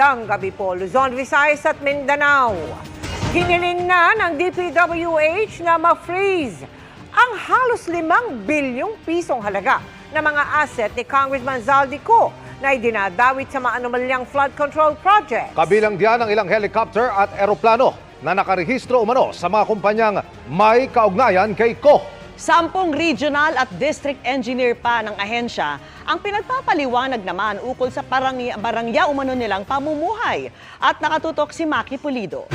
Magandang gabi po, Luzon, Visayas at Mindanao. Hiniling na ng DPWH na ma-freeze ang halos 5 bilyong pisong halaga ng mga asset ni Congressman Zaldico na idinadawit sa maanumalyang flood control project. Kabilang diyan ang ilang helicopter at eroplano na nakarehistro umano sa mga kumpanyang may kaugnayan kay Ko. 10 regional at district engineer pa ng ahensya ang pinagpapaliwanag naman ukol sa barangya umano nilang pamumuhay. At nakatutok si Maki Pulido.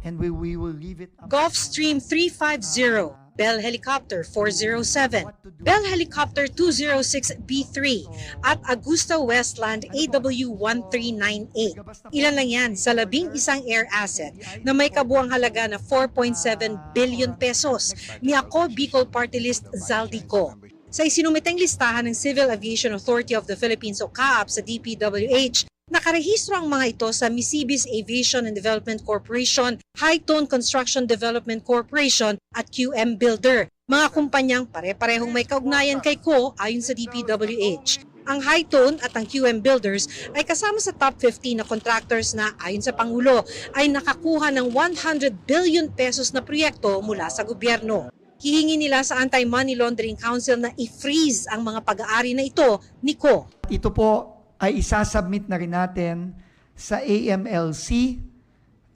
And we will leave it up. Gulfstream 350, Bell Helicopter 407, Bell Helicopter 206B3 at Augusta Westland AW1398. Ilan lang yan sa 11 air asset na may kabuang halaga na 4.7 billion pesos ni Ako Bicol Party List Zaldico. Sa isinumiteng listahan ng Civil Aviation Authority of the Philippines o CAAP sa DPWH, nakarehistro ang mga ito sa Misibis Aviation and Development Corporation, Hightone Construction Development Corporation at QM Builder, mga kumpanyang pare-parehong may kaugnayan kay Ko ayon sa DPWH. Ang Hightone at ang QM Builders ay kasama sa top 15 na contractors na ayon sa Pangulo ay nakakuha ng 100 billion pesos na proyekto mula sa gobyerno. Hihingi nila sa Anti-Money Laundering Council na i-freeze ang mga pag-aari na ito ni Ko. Ito po ay isasubmit na rin natin sa AMLC,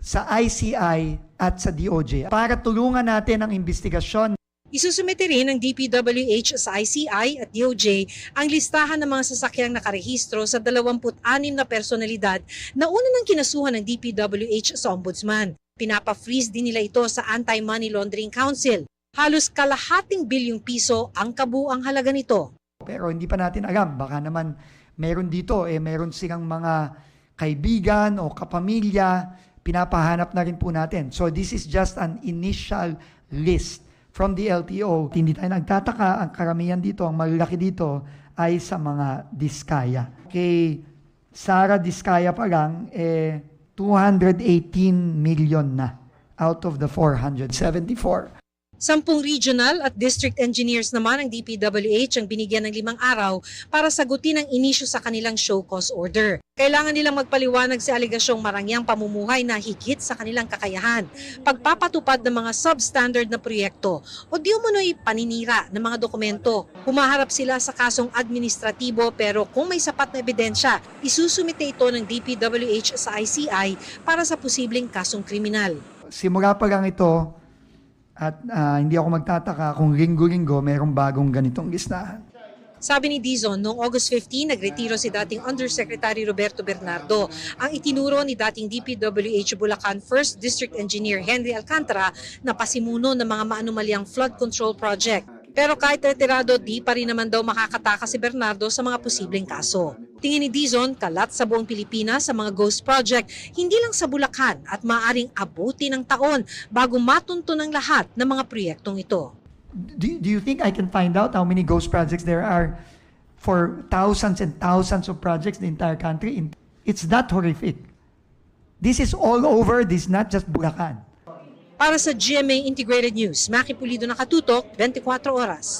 sa ICI at sa DOJ para tulungan natin ang investigasyon. Isusumite rin ng DPWH sa ICI at DOJ ang listahan ng mga sasakyang nakarehistro sa 26 na personalidad na una nang kinasuhan ng DPWH sa Ombudsman. Pinapa-freeze din nila ito sa Anti-Money Laundering Council. Halos kalahating bilyong piso ang kabuang halaga nito. Pero hindi pa natin alam, baka naman meron dito, meron silang mga kaibigan o kapamilya, pinapahanap na rin po natin. So this is just an initial list from the LTO. Hindi tayo nagtataka, ang karamihan dito, ang malalaki dito ay sa mga Diskaya. Kay Sara Diskaya pa lang, 218 million na out of the 474. 10 regional at district engineers naman ng DPWH ang binigyan ng 5 araw para sagutin ang inisyu sa kanilang show cause order. Kailangan nilang magpaliwanag sa alegasyong marangyang pamumuhay na higit sa kanilang kakayahan, pagpapatupad ng mga substandard na proyekto o di umano'y paninira ng mga dokumento. Humaharap sila sa kasong administratibo pero kung may sapat na ebidensya, isusumite ito ng DPWH sa ICI para sa posibleng kasong kriminal. Simula pa lang ito, at hindi ako magtataka kung linggo-linggo mayroong bagong ganitong listahan. Sabi ni Dizon, noong August 15, nagretiro si dating Undersecretary Roberto Bernardo. Ang itinuro ni dating DPWH Bulacan 1st District Engineer Henry Alcantara na pasimuno ng mga maanumalyang flood control project. Pero kahit retirado, di pa rin naman daw makakataka si Bernardo sa mga posibleng kaso. Tingin ni Dizon, kalat sa buong Pilipinas sa mga ghost project, hindi lang sa Bulacan at maaaring abuti ng taon bago matunto ng lahat ng mga proyektong ito. Do you think I can find out how many ghost projects there are for thousands and thousands of projects in the entire country? It's that horrific. This is all over. This is not just Bulacan. Para sa GMA Integrated News, Maki Pulido, nakatutok, 24 oras.